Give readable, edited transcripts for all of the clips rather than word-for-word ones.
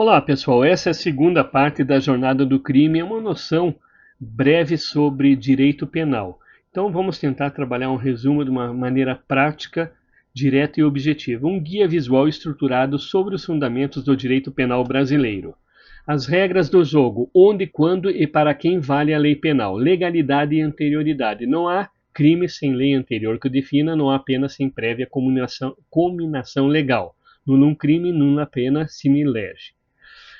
Olá, pessoal. Essa é a segunda parte da Jornada do Crime, é uma noção breve sobre direito penal. Então, vamos tentar trabalhar um resumo de uma maneira prática, direta e objetiva. Um guia visual estruturado sobre os fundamentos do direito penal brasileiro. As regras do jogo, onde, quando e para quem vale a lei penal. Legalidade e anterioridade. Não há crime sem lei anterior que o defina, não há pena sem prévia cominação legal. Nullum crime, nulla pena sine lege.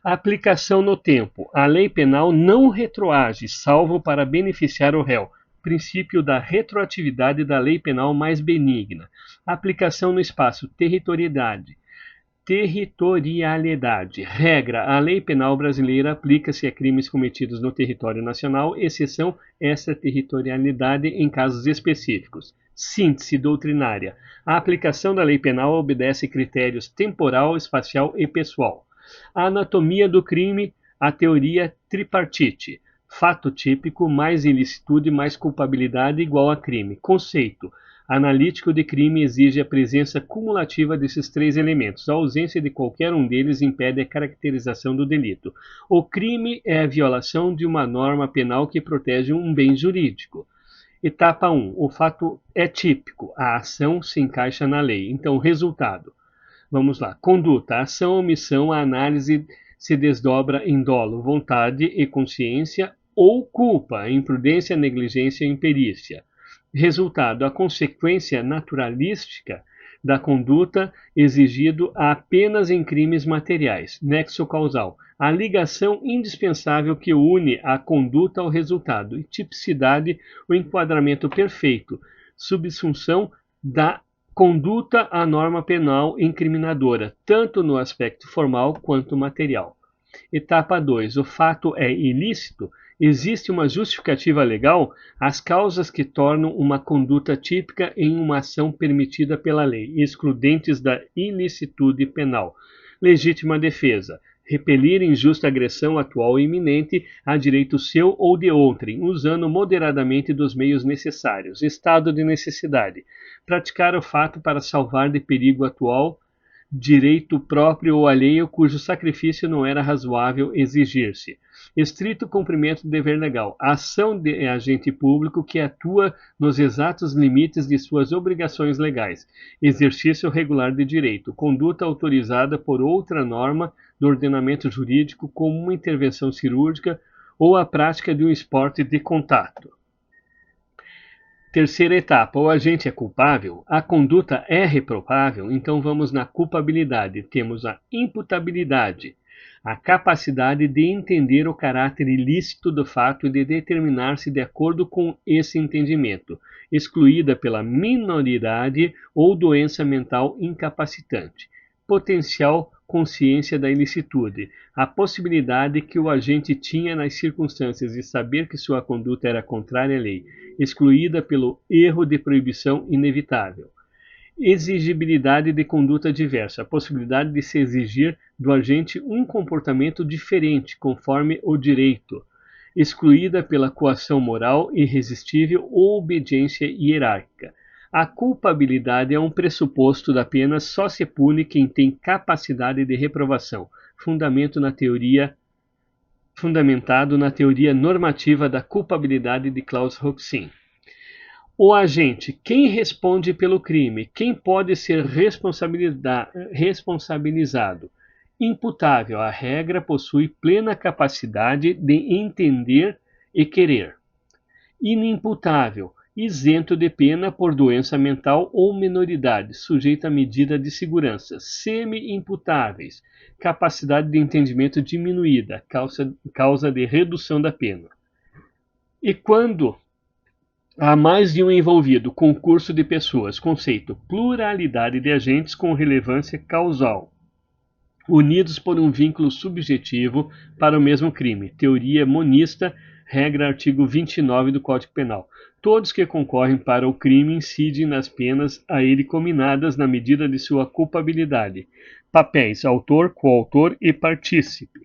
A aplicação no tempo. A lei penal não retroage, salvo para beneficiar o réu. Princípio da retroatividade da lei penal mais benigna. A aplicação no espaço. Territorialidade. Regra. A lei penal brasileira aplica-se a crimes cometidos no território nacional, exceção extraterritorialidade em casos específicos. Síntese doutrinária. A aplicação da lei penal obedece critérios temporal, espacial e pessoal. A anatomia do crime, a teoria tripartite. Fato típico, mais ilicitude, mais culpabilidade igual a crime. Conceito analítico de crime exige a presença cumulativa desses três elementos. A ausência de qualquer um deles impede a caracterização do delito. O crime é a violação de uma norma penal que protege um bem jurídico. Etapa 1. O fato é típico. A ação se encaixa na lei. Então, resultado. Vamos lá. Conduta, ação, omissão, a análise se desdobra em dolo, vontade e consciência ou culpa, imprudência, negligência e imperícia. Resultado, a consequência naturalística da conduta exigido apenas em crimes materiais. Nexo causal, a ligação indispensável que une a conduta ao resultado. E tipicidade, o enquadramento perfeito. Subsunção da conduta à norma penal incriminadora, tanto no aspecto formal quanto material. Etapa 2. O fato é ilícito? Existe uma justificativa legal? As causas que tornam uma conduta típica em uma ação permitida pela lei, excludentes da ilicitude penal. Legítima defesa. Repelir injusta agressão atual e iminente a direito seu ou de outrem, usando moderadamente dos meios necessários. Estado de necessidade. Praticar o fato para salvar de perigo atual direito próprio ou alheio cujo sacrifício não era razoável exigir-se. Estrito cumprimento do dever legal. A ação de agente público que atua nos exatos limites de suas obrigações legais. Exercício regular de direito. Conduta autorizada por outra norma do ordenamento jurídico, como uma intervenção cirúrgica ou a prática de um esporte de contato. Terceira etapa, o agente é culpável, a conduta é reprovável, então vamos na culpabilidade. Temos a imputabilidade, a capacidade de entender o caráter ilícito do fato e de determinar-se de acordo com esse entendimento, excluída pela minoridade ou doença mental incapacitante. Potencial consciência da ilicitude, a possibilidade que o agente tinha nas circunstâncias de saber que sua conduta era contrária à lei, excluída pelo erro de proibição inevitável. Exigibilidade de conduta diversa, a possibilidade de se exigir do agente um comportamento diferente, conforme o direito, excluída pela coação moral irresistível ou obediência hierárquica. A culpabilidade é um pressuposto da pena, só se pune quem tem capacidade de reprovação, fundamentado na teoria normativa da culpabilidade de Klaus Roxin. O agente, quem responde pelo crime, quem pode ser responsabilizado. Imputável, a regra possui plena capacidade de entender e querer. Inimputável, isento de pena por doença mental ou minoridade, sujeito à medida de segurança. Semi-imputáveis, capacidade de entendimento diminuída, causa de redução da pena. E quando há mais de um envolvido, concurso de pessoas, conceito, pluralidade de agentes com relevância causal, unidos por um vínculo subjetivo para o mesmo crime, teoria monista, regra artigo 29 do Código Penal. Todos que concorrem para o crime incidem nas penas a ele cominadas na medida de sua culpabilidade. Papéis: autor, coautor e partícipe.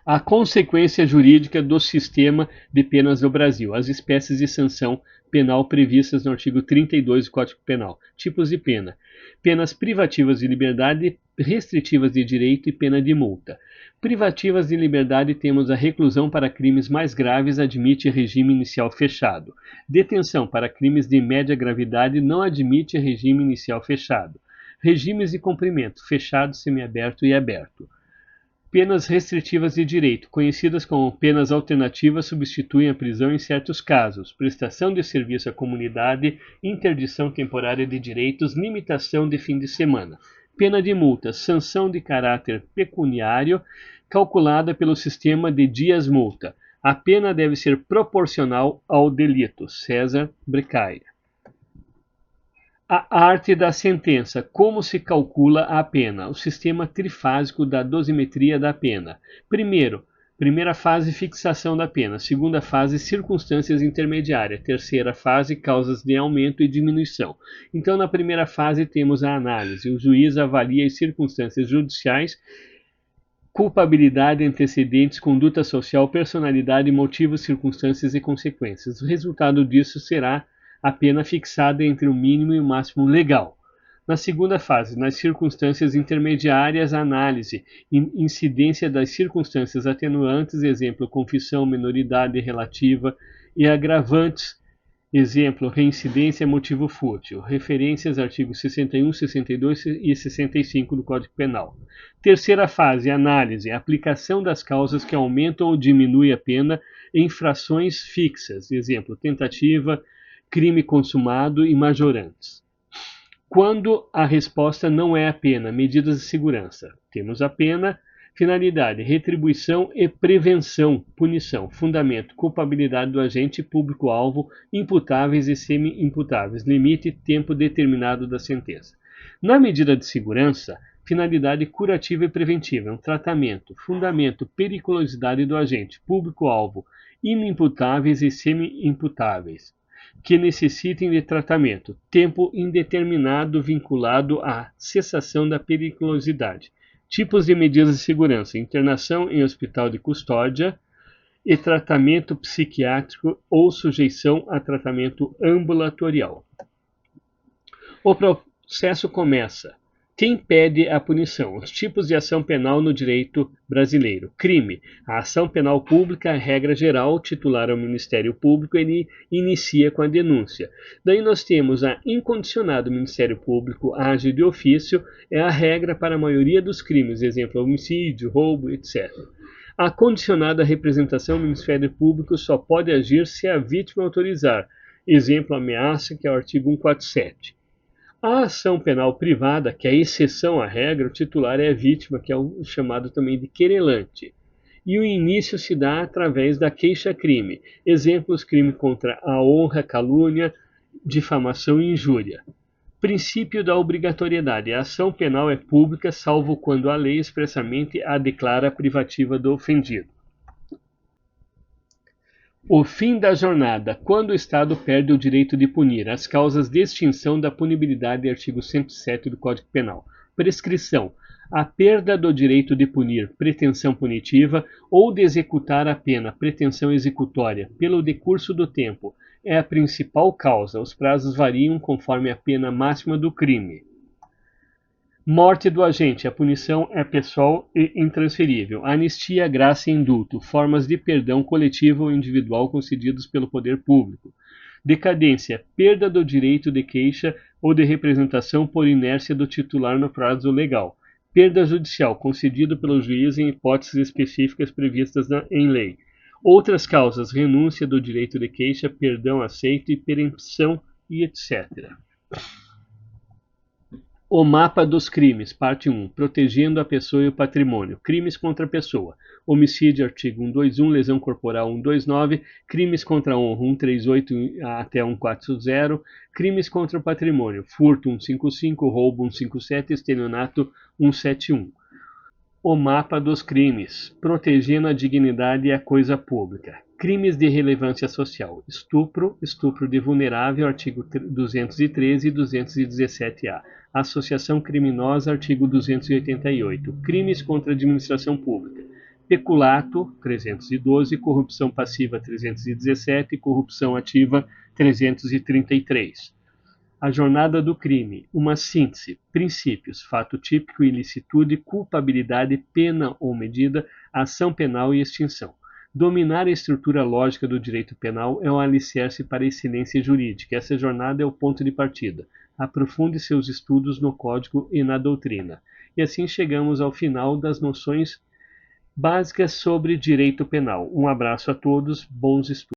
A consequência jurídica do sistema de penas do Brasil, as espécies de sanção penal previstas no artigo 32 do Código Penal. Tipos de pena: penas privativas de liberdade, restritivas de direito e pena de multa. Privativas de liberdade temos a reclusão para crimes mais graves, admite regime inicial fechado. Detenção para crimes de média gravidade não admite regime inicial fechado. Regimes de cumprimento: fechado, semiaberto e aberto. Penas restritivas de direito, conhecidas como penas alternativas, substituem a prisão em certos casos: prestação de serviço à comunidade, interdição temporária de direitos, limitação de fim de semana. Pena de multa, sanção de caráter pecuniário, calculada pelo sistema de dias-multa. A pena deve ser proporcional ao delito. César Brecaia. A arte da sentença: como se calcula a pena? O sistema trifásico da dosimetria da pena. Primeira fase, fixação da pena. Segunda fase, circunstâncias intermediárias. Terceira fase, causas de aumento e diminuição. Então, na primeira fase, temos a análise. O juiz avalia as circunstâncias judiciais, culpabilidade, antecedentes, conduta social, personalidade, motivos, circunstâncias e consequências. O resultado disso será a pena fixada entre o mínimo e o máximo legal. Na segunda fase, nas circunstâncias intermediárias, análise, incidência das circunstâncias atenuantes, exemplo, confissão, minoridade relativa, e agravantes, exemplo, reincidência, motivo fútil. Referências, artigos 61, 62 e 65 do Código Penal. Terceira fase, análise, aplicação das causas que aumentam ou diminuem a pena em infrações fixas, exemplo, tentativa, crime consumado e majorantes. Quando a resposta não é a pena, medidas de segurança. Temos a pena, finalidade, retribuição e prevenção, punição, fundamento, culpabilidade do agente, público-alvo, imputáveis e semi-imputáveis, limite, tempo determinado da sentença. Na medida de segurança, finalidade curativa e preventiva, tratamento, fundamento, periculosidade do agente, público-alvo, inimputáveis e semi-imputáveis, que necessitem de tratamento, tempo indeterminado vinculado à cessação da periculosidade. Tipos de medidas de segurança: internação em hospital de custódia e tratamento psiquiátrico ou sujeição a tratamento ambulatorial. O processo começa. Quem pede a punição? Os tipos de ação penal no direito brasileiro. Crime: a ação penal pública, regra geral, titular ao Ministério Público, ele inicia com a denúncia. Daí nós temos a incondicionada. O Ministério Público age de ofício, é a regra para a maioria dos crimes, exemplo, homicídio, roubo, etc. A condicionada representação, o Ministério Público só pode agir se a vítima autorizar, exemplo, ameaça, que é o artigo 147. A ação penal privada, que é a exceção à regra, o titular é a vítima, que é o chamado também de querelante. E o início se dá através da queixa-crime. Exemplos: crime contra a honra, calúnia, difamação e injúria. Princípio da obrigatoriedade. A ação penal é pública, salvo quando a lei expressamente a declara privativa do ofendido. O fim da jornada, quando o Estado perde o direito de punir. As causas de extinção da punibilidade, artigo 107 do Código Penal. Prescrição: a perda do direito de punir, pretensão punitiva, ou de executar a pena, pretensão executória, pelo decurso do tempo, é a principal causa. Os prazos variam conforme a pena máxima do crime. Morte do agente. A punição é pessoal e intransferível. Anistia, graça e indulto. Formas de perdão coletivo ou individual concedidos pelo poder público. Decadência. Perda do direito de queixa ou de representação por inércia do titular no prazo legal. Perda judicial, concedido pelo juiz em hipóteses específicas previstas em lei. Outras causas: renúncia do direito de queixa, perdão aceito e perempção e etc. O mapa dos crimes, parte 1. Protegendo a pessoa e o patrimônio. Crimes contra a pessoa. Homicídio, artigo 121, lesão corporal 129, crimes contra a honra 138 até 140, crimes contra o patrimônio, furto 155, roubo 157, estelionato 171. O mapa dos crimes, protegendo a dignidade e a coisa pública. Crimes de relevância social. Estupro, estupro de vulnerável, artigo 213 e 217-A. Associação criminosa, artigo 288. Crimes contra a administração pública. Peculato, 312, corrupção passiva, 317, corrupção ativa, 333. A jornada do crime, uma síntese, princípios, fato típico, ilicitude, culpabilidade, pena ou medida, ação penal e extinção. Dominar a estrutura lógica do direito penal é um alicerce para a excelência jurídica. Essa jornada é o ponto de partida. Aprofunde seus estudos no código e na doutrina. E assim chegamos ao final das noções básicas sobre direito penal. Um abraço a todos, bons estudos.